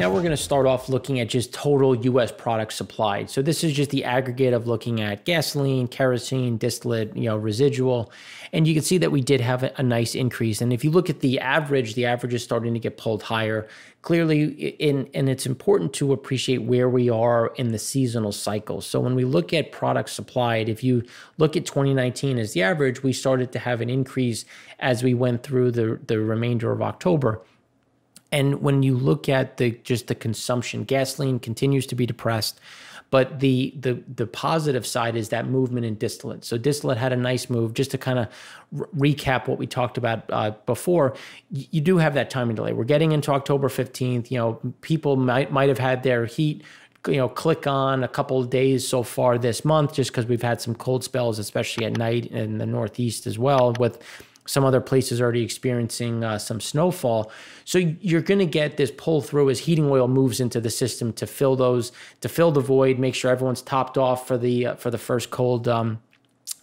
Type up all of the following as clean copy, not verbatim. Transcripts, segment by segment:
Now we're going to start off looking at just total U.S. products supplied. So this is just the aggregate of looking at gasoline, kerosene, distillate, residual. And you can see that we did have a nice increase. And if you look at the average is starting to get pulled higher. Clearly, and it's important to appreciate where we are in the seasonal cycle. So when we look at products supplied, if you look at 2019 as the average, we started to have an increase as we went through the remainder of October. And when you look at just the consumption, gasoline continues to be depressed, but the positive side is that movement in distillate. So distillate had a nice move. Just to kind of recap what we talked about before, you do have that timing delay. We're getting into October 15th. People might have had their heat click on a couple of days so far this month, just because we've had some cold spells, especially at night in the Northeast as well, with some other places already experiencing some snowfall. So you're going to get this pull through as heating oil moves into the system to fill the void, make sure everyone's topped off for the first cold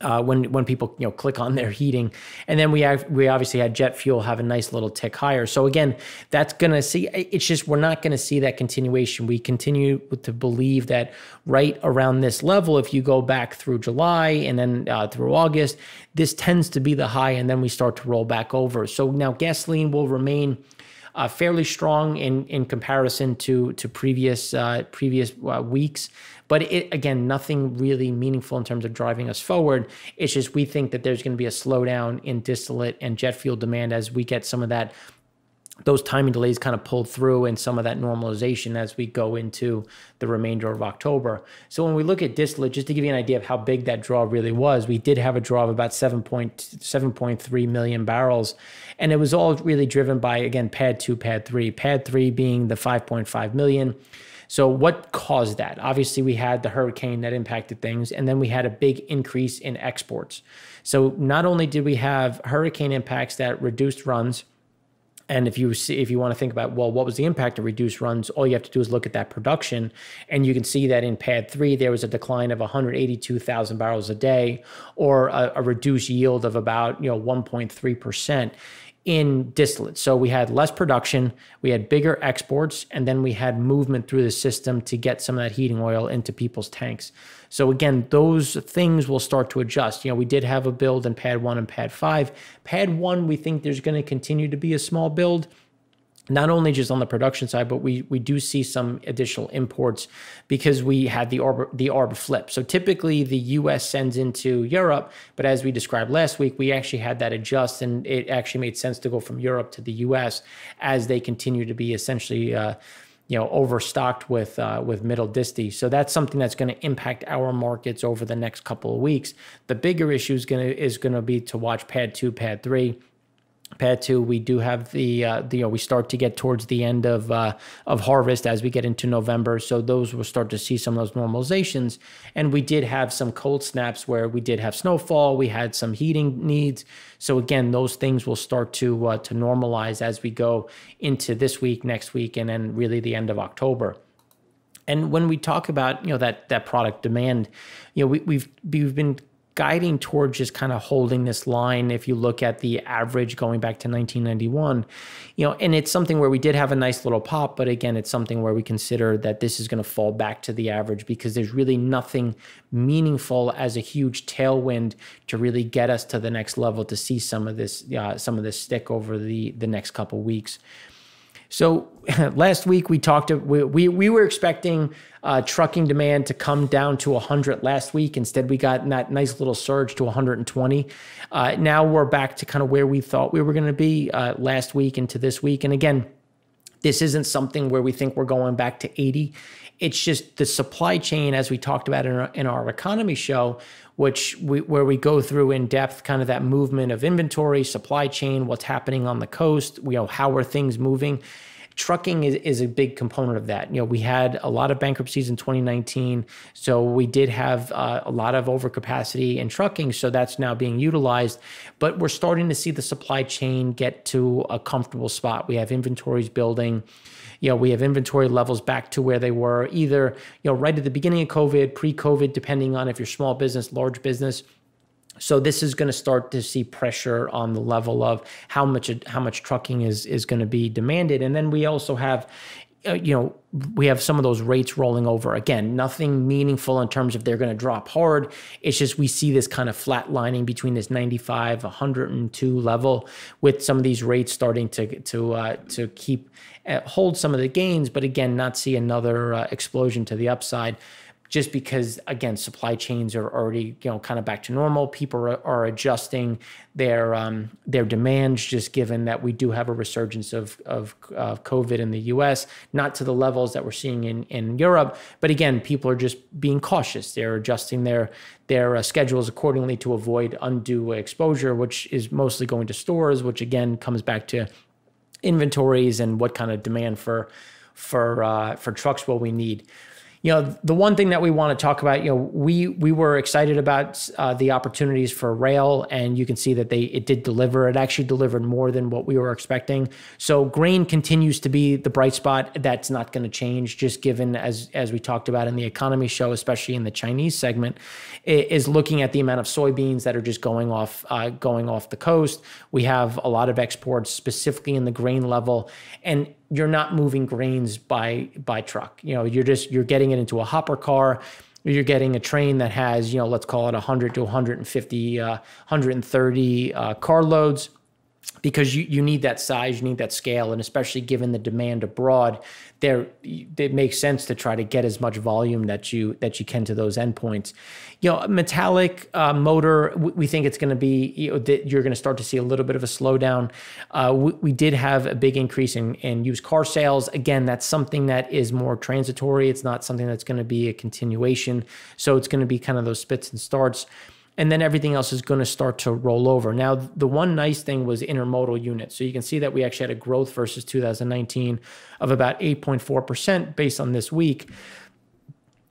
when people click on their heating. And then we obviously had jet fuel have a nice little tick higher. So again, that's going to see, it's just, we're not going to see that continuation. We continue to believe that right around this level, if you go back through July and then through August, this tends to be the high, and then we start to roll back over. So now gasoline will remain fairly strong in comparison to previous weeks. But again, nothing really meaningful in terms of driving us forward. It's just we think that there's going to be a slowdown in distillate and jet fuel demand as we get some of those timing delays kind of pulled through and some of that normalization as we go into the remainder of October. So when we look at distillate, just to give you an idea of how big that draw really was, we did have a draw of about 7.3 million barrels. And it was all really driven by, again, Pad 2, Pad 3. Pad 3 being the 5.5 million. So what caused that? Obviously, we had the hurricane that impacted things, and then we had a big increase in exports. So not only did we have hurricane impacts that reduced runs, and if you want to think about, well, what was the impact of reduced runs, all you have to do is look at that production. And you can see that in Pad 3, there was a decline of 182,000 barrels a day, or a reduced yield of about 1.3%. in distillate. So we had less production, we had bigger exports, and then we had movement through the system to get some of that heating oil into people's tanks. So again, those things will start to adjust. We did have a build in Pad 1 and Pad 5. Pad 1, we think there's going to continue to be a small build, not only just on the production side, but we do see some additional imports because we had the arb flip. So typically the U.S. sends into Europe, but as we described last week, we actually had that adjust, and it actually made sense to go from Europe to the U.S. as they continue to be essentially overstocked with middle disty. So that's something that's going to impact our markets over the next couple of weeks. The bigger issue is going to be to watch Pad 2, Pad 3. Pad 2, we do have we start to get towards the end of harvest as we get into November. So those will start to see some of those normalizations. And we did have some cold snaps where we did have snowfall. We had some heating needs. So again, those things will start to normalize as we go into this week, next week, and then really the end of October. And when we talk about that product demand, we've been guiding towards just kind of holding this line. If you look at the average going back to 1991, and it's something where we did have a nice little pop, but again, it's something where we consider that this is going to fall back to the average because there's really nothing meaningful as a huge tailwind to really get us to the next level to see some of this stick over the next couple of weeks. So last week we talked. We were expecting trucking demand to come down to 100 last week. Instead, we got that nice little surge to 120. Now we're back to kind of where we thought we were going to be last week into this week. And again, this isn't something where we think we're going back to 80. It's just the supply chain, as we talked about in our economy show, where we go through in depth kind of that movement of inventory, supply chain, what's happening on the coast, how are things moving. Trucking is a big component of that. We had a lot of bankruptcies in 2019, so we did have a lot of overcapacity in trucking, so that's now being utilized. But we're starting to see the supply chain get to a comfortable spot. We have inventories building. We have inventory levels back to where they were either, right at the beginning of COVID, pre-COVID, depending on if you're small business, large business. So this is going to start to see pressure on the level of how much trucking is going to be demanded. And then we also have, we have some of those rates rolling over. Again, nothing meaningful in terms of they're going to drop hard. It's just we see this kind of flat lining between this 95, 102 level, with some of these rates starting to keep hold some of the gains, but again, not see another explosion to the upside. Just because, again, supply chains are already, kind of back to normal. People are adjusting their demands, just given that we do have a resurgence of COVID in the U.S., not to the levels that we're seeing in Europe. But again, people are just being cautious. They're adjusting their schedules accordingly to avoid undue exposure, which is mostly going to stores, which again comes back to inventories and what kind of demand for trucks will we need. The one thing that we want to talk about, we were excited about the opportunities for rail, and you can see that it did deliver. It actually delivered more than what we were expecting. So grain continues to be the bright spot. That's not going to change, just given, as we talked about in the economy show, especially in the Chinese segment, is looking at the amount of soybeans that are just going off the coast. We have a lot of exports, specifically in the grain level, and you're not moving grains by truck. You're getting it into a hopper car. You're getting a train that has, let's call it 100 to 150, 130 car loads, because you need that size, you need that scale, and especially given the demand abroad, it makes sense to try to get as much volume that you can to those endpoints. Metallic motor, we think it's going to be, that you're going to start to see a little bit of a slowdown. We did have a big increase in used car sales. Again, that's something that is more transitory. It's not something that's going to be a continuation. So it's going to be kind of those spits and starts. And then everything else is going to start to roll over. Now, the one nice thing was intermodal units. So you can see that we actually had a growth versus 2019 of about 8.4% based on this week.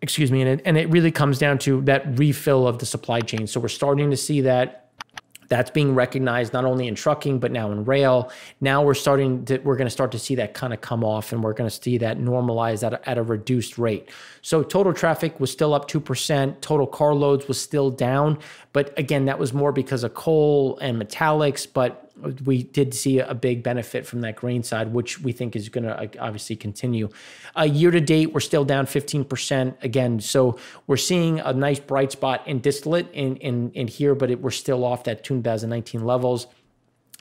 Excuse me. And it really comes down to that refill of the supply chain. So we're starting to see that's being recognized not only in trucking, but now in rail. Now we're going to start to see that kind of come off, and we're going to see that normalize at a reduced rate. So total traffic was still up 2%. Total car loads was still down. But again, that was more because of coal and metallics, but we did see a big benefit from that grain side, which we think is going to obviously continue. Year to date, we're still down 15% again. So we're seeing a nice bright spot in distillate in here, but we're still off that 2019 levels.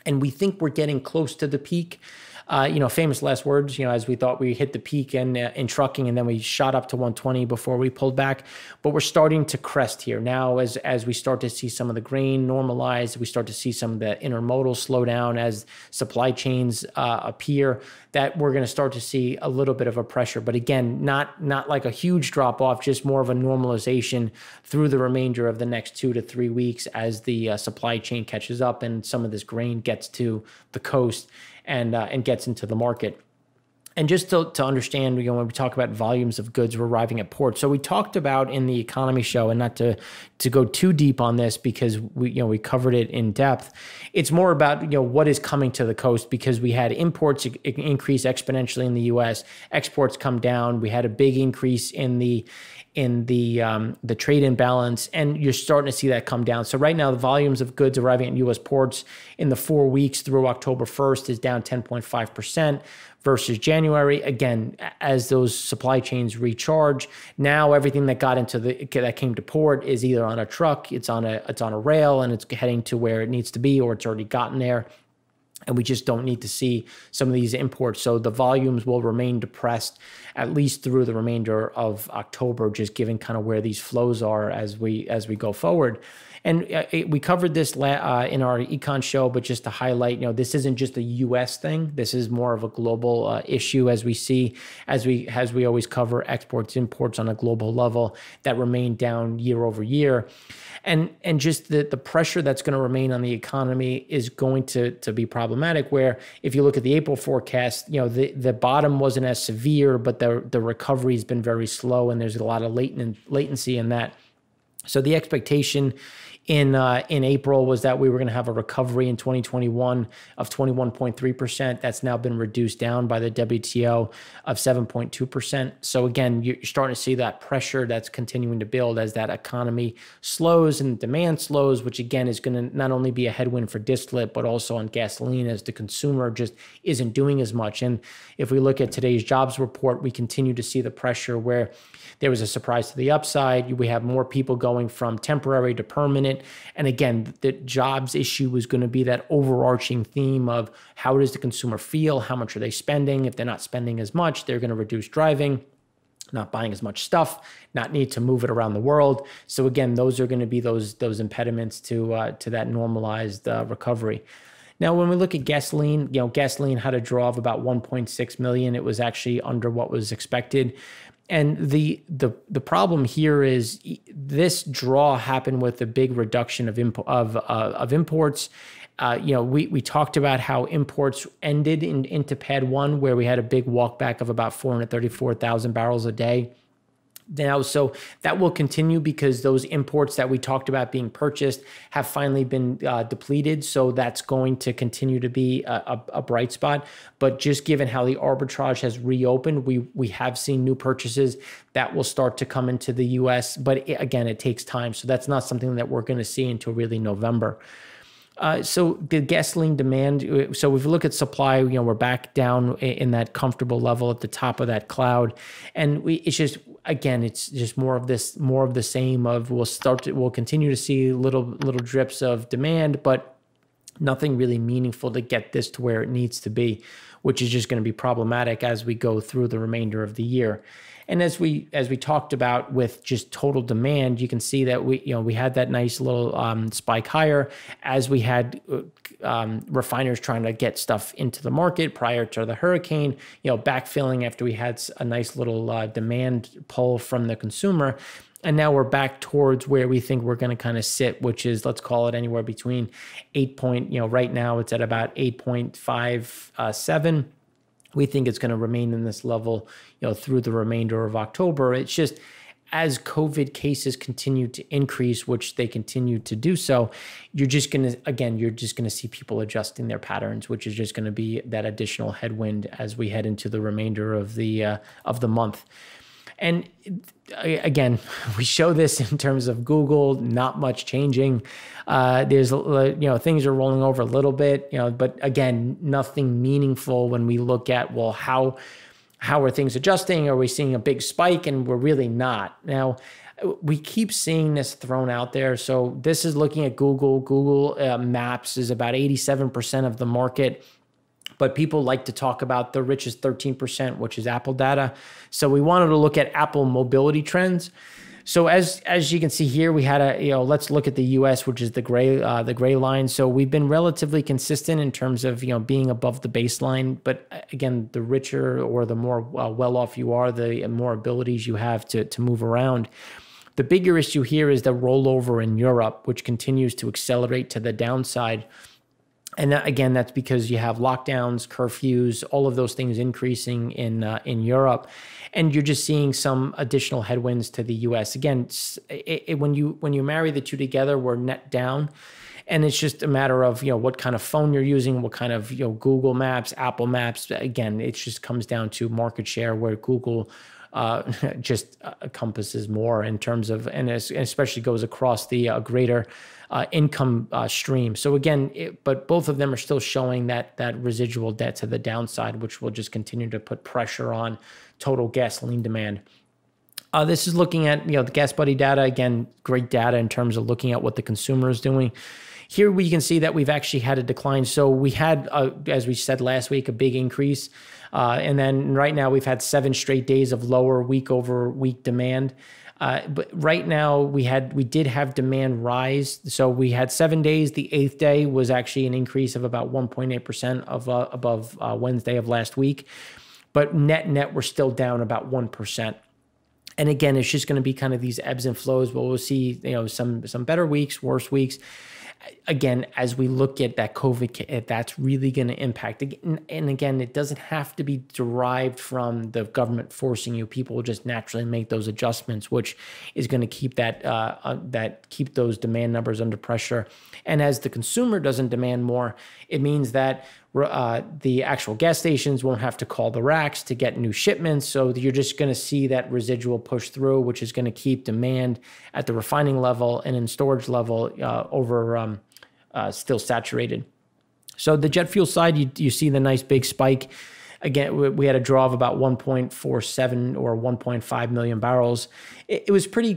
And we think we're getting close to the peak. Famous last words, as we thought we hit the peak in trucking, and then we shot up to 120 before we pulled back. But we're starting to crest here now as we start to see some of the grain normalize. We start to see some of the intermodal slow down as supply chains appear, that we're going to start to see a little bit of a pressure. But again, not like a huge drop off, just more of a normalization through the remainder of the next 2 to 3 weeks as the supply chain catches up and some of this grain gets to the coast and gets into the market. And just to understand, when we talk about volumes of goods arriving at port, so we talked about in the economy show, and not to go too deep on this because we covered it in depth. It's more about what is coming to the coast, because we had imports increase exponentially in the U.S., exports come down. We had a big increase in the trade imbalance, and you're starting to see that come down. So right now, the volumes of goods arriving at U.S. ports in the 4 weeks through October 1st is down 10.5% versus January. Again, as those supply chains recharge, now everything that came to port is either on a truck, it's on a rail, and it's heading to where it needs to be, or it's already gotten there. And we just don't need to see some of these imports. So the volumes will remain depressed at least through the remainder of October, just given kind of where these flows are as we go forward. And we covered this in our econ show, but just to highlight, this isn't just a U.S. thing. This is more of a global issue, as we always cover exports, imports on a global level that remain down year over year. And just the pressure that's going to remain on the economy is going to be problematic, where if you look at the April forecast, the bottom wasn't as severe, but the recovery has been very slow, and there's a lot of latency in that. So the expectation in April was that we were going to have a recovery in 2021 of 21.3%. That's now been reduced down by the WTO of 7.2%. So again, you're starting to see that pressure that's continuing to build as that economy slows and demand slows, which again is going to not only be a headwind for distillate, but also on gasoline as the consumer just isn't doing as much. And if we look at today's jobs report, we continue to see the pressure where there was a surprise to the upside. We have more people going from temporary to permanent. And again, the jobs issue is going to be that overarching theme of how does the consumer feel? How much are they spending? If they're not spending as much, they're going to reduce driving, not buying as much stuff, not need to move it around the world. So again, those are going to be those impediments to that normalized recovery. Now, when we look at gasoline, gasoline had a draw of about 1.6 million. It was actually under what was expected. And the problem here is this draw happened with a big reduction of imports. We talked about how imports ended into Pad 1, where we had a big walk back of about 434,000 barrels a day. Now, so that will continue because those imports that we talked about being purchased have finally been depleted. So that's going to continue to be a bright spot. But just given how the arbitrage has reopened, we have seen new purchases that will start to come into the U.S. But again, it takes time. So that's not something that we're going to see until really November. So the gasoline demand, so if you look at supply, we're back down in that comfortable level at the top of that cloud. And it's just, again, it's just more of the same of we'll continue to see little drips of demand, but nothing really meaningful to get this to where it needs to be, which is just going to be problematic as we go through the remainder of the year. And as we talked about with just total demand, you can see that we had that nice little spike higher as we had refiners trying to get stuff into the market prior to the hurricane, backfilling after we had a nice little demand pull from the consumer. And now we're back towards where we think we're going to kind of sit, which is, let's call it anywhere between right now it's at about 8.57. We think it's going to remain in this level, through the remainder of October. It's just as COVID cases continue to increase, which they continue to do so, you're just going to see people adjusting their patterns, which is just going to be that additional headwind as we head into the remainder of the month. And again, we show this in terms of Google, not much changing. There's, things are rolling over a little bit, but again, nothing meaningful when we look at, well, how are things adjusting? Are we seeing a big spike? And we're really not. Now, we keep seeing this thrown out there. So this is looking at Google. Google Maps is about 87% of the market. But people like to talk about the richest 13%, which is Apple data. So we wanted to look at Apple mobility trends. So as you can see here, we had let's look at the U.S., which is the gray line. So we've been relatively consistent in terms of being above the baseline. But again, the richer or the more well off you are, the more abilities you have to move around. The bigger issue here is the rollover in Europe, which continues to accelerate to the downside. And again, that's because you have lockdowns, curfews, all of those things increasing in Europe, and you're just seeing some additional headwinds to the U.S. Again, when you marry the two together, we're net down, and it's just a matter of what kind of phone you're using, what kind of Google Maps, Apple Maps. Again, it just comes down to market share, where Google just encompasses more in terms of, and especially goes across the greater income stream. So again, but both of them are still showing that residual debt to the downside, which will just continue to put pressure on total gasoline demand. This is looking at the Gas Buddy data. Again, great data in terms of looking at what the consumer is doing. Here we can see that we've actually had a decline. So we had, as we said last week, a big increase. And then right now we've had 7 straight days of lower week-over-week demand. But right now we did have demand rise. So we had 7 days. The 8th day was actually an increase of about 1.8% above Wednesday of last week. But net, we're still down about 1%. And again, it's just going to be kind of these ebbs and flows. But we'll see, some better weeks, worse weeks. again, as we look at that COVID, that's really going to impact. And again, it doesn't have to be derived from the government forcing you. People will just naturally make those adjustments, which is going to keep keep those demand numbers under pressure. And as the consumer doesn't demand more, it means that the actual gas stations won't have to call the racks to get new shipments. So you're just going to see that residual push through, which is going to keep demand at the refining level and in storage level still saturated. So the jet fuel side, you see the nice big spike. Again, we had a draw of about 1.47 or 1.5 million barrels. It was pretty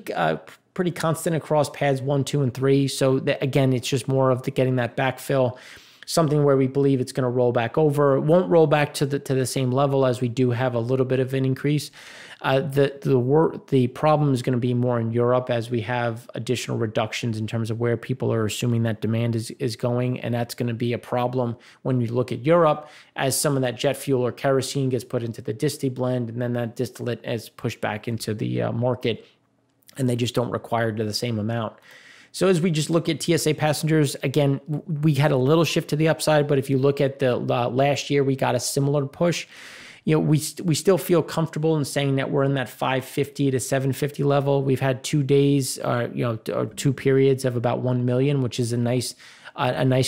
constant across pads 1, 2, and 3. So again, it's just more of getting that backfill. Something where we believe it's going to roll back over. It won't roll back to the same level, as we do have a little bit of an increase. The problem is going to be more in Europe, as we have additional reductions in terms of where people are assuming that demand is going, and that's going to be a problem when you look at Europe, as some of that jet fuel or kerosene gets put into the disti blend, and then that distillate is pushed back into the market, and they just don't require to the same amount. So as we just look at TSA passengers, again, we had a little shift to the upside, but if you look at the last year, we got a similar push. We still feel comfortable in saying that we're in that 550 to 750 level. We've had 2 days, or 2 periods of about 1 million, which is a nice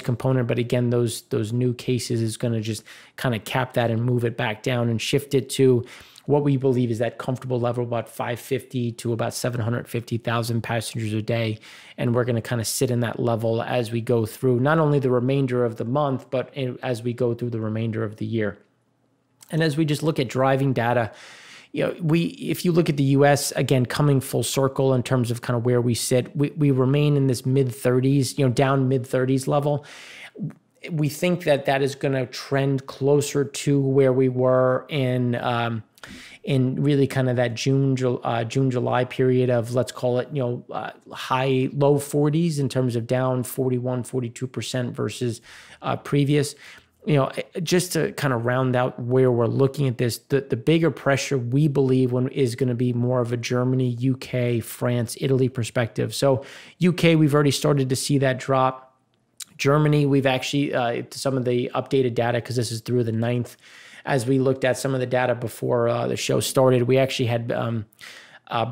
component. But again, those new cases is going to just kind of cap that and move it back down and shift it to what we believe is that comfortable level, about 550 to about 750,000 passengers a day. And we're going to kind of sit in that level as we go through not only the remainder of the month, but as we go through the remainder of the year. And as we just look at driving data, if you look at the U.S., again, coming full circle in terms of kind of where we sit, we remain in this mid-30s, down mid-30s level. We think that is going to trend closer to where we were in really kind of that June, July period of, let's call it, low 40s in terms of down 41, 42% versus previous. Just to kind of round out where we're looking at this, the bigger pressure we believe is going to be more of a Germany, UK, France, Italy perspective. So UK, we've already started to see that drop. Germany, we've actually, some of the updated data, because this is through the 9th, as we looked at some of the data before the show started, we actually had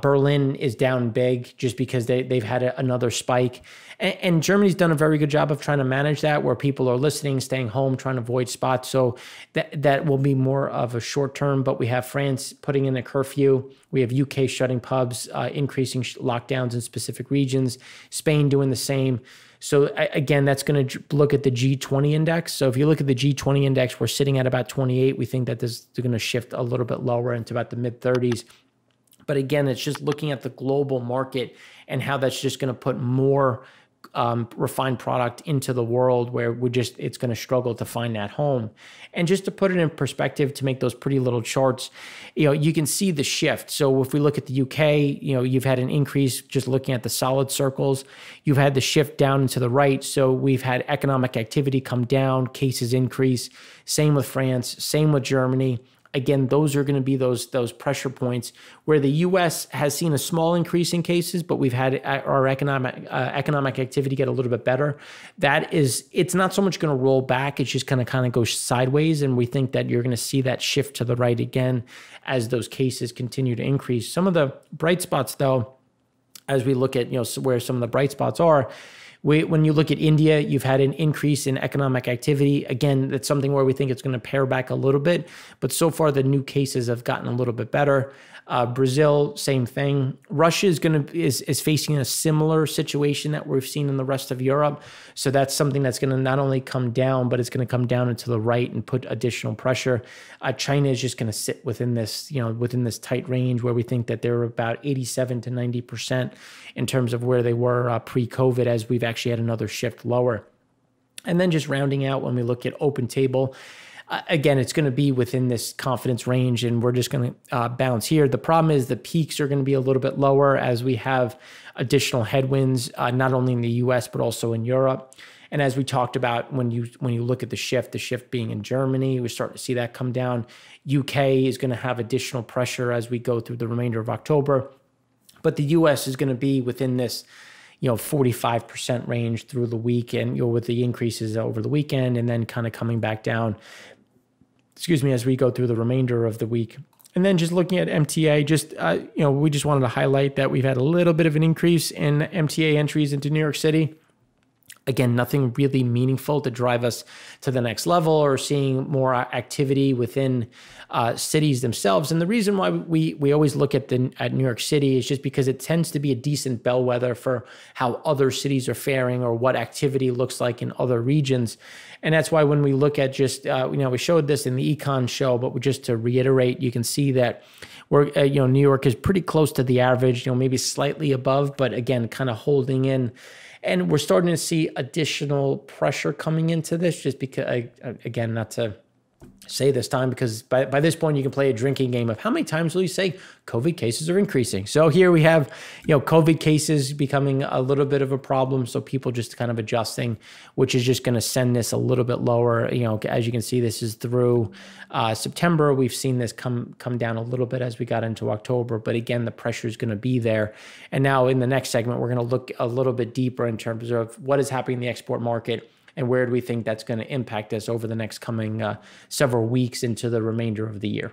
Berlin is down big just because they've had another spike. And Germany's done a very good job of trying to manage that, where people are listening, staying home, trying to avoid spots. So that will be more of a short term. But we have France putting in a curfew. We have UK shutting pubs, increasing lockdowns in specific regions, Spain doing the same. So again, that's going to look at the G20 index. So if you look at the G20 index, we're sitting at about 28. We think that this is going to shift a little bit lower into about the mid 30s. But again, it's just looking at the global market and how that's just going to put more refined product into the world, where it's going to struggle to find that home. And just to put it in perspective, to make those pretty little charts, you can see the shift. So if we look at the UK, you've had an increase just looking at the solid circles. You've had the shift down and to the right. So we've had economic activity come down, cases increase. Same with France, same with Germany. Again, those are going to be those pressure points where the U.S. has seen a small increase in cases, but we've had our economic activity get a little bit better. It's not so much going to roll back; it's just going to kind of go sideways, and we think that you're going to see that shift to the right again as those cases continue to increase. Some of the bright spots, though, as we look at where some of the bright spots are. When you look at India, you've had an increase in economic activity. Again, that's something where we think it's going to pare back a little bit, but so far the new cases have gotten a little bit better. Brazil, same thing. Russia is facing a similar situation that we've seen in the rest of Europe. So that's something that's going to not only come down, but it's going to come down into the right and put additional pressure. China is just going to sit within this, within this tight range where we think that they're about 87 to 90% in terms of where they were pre-COVID, as we've actually had another shift lower. And then just rounding out, when we look at open table, again, it's going to be within this confidence range, and we're just going to bounce here. The problem is the peaks are going to be a little bit lower as we have additional headwinds, not only in the U.S., but also in Europe. And as we talked about, when you look at the shift being in Germany, we're starting to see that come down. UK is going to have additional pressure as we go through the remainder of October. But the U.S. is going to be within this 45% range through the week, and with the increases over the weekend, and then kind of coming back down, as we go through the remainder of the week. And then just looking at MTA, we just wanted to highlight that we've had a little bit of an increase in MTA entries into New York City. Again, nothing really meaningful to drive us to the next level or seeing more activity within cities themselves. And the reason why we always look at New York City is just because it tends to be a decent bellwether for how other cities are faring or what activity looks like in other regions. And that's why when we look at just, we showed this in the econ show, but just to reiterate, you can see that New York is pretty close to the average, maybe slightly above, but again, kind of holding in. And we're starting to see additional pressure coming into this just because, again, not to say this time, because by this point you can play a drinking game of how many times will you say COVID cases are increasing. So here we have, COVID cases becoming a little bit of a problem. So people just kind of adjusting, which is just going to send this a little bit lower. As you can see, this is through September. We've seen this come down a little bit as we got into October, but again, the pressure is going to be there. And now in the next segment, we're going to look a little bit deeper in terms of what is happening in the export market and where do we think that's going to impact us over the next coming several weeks into the remainder of the year.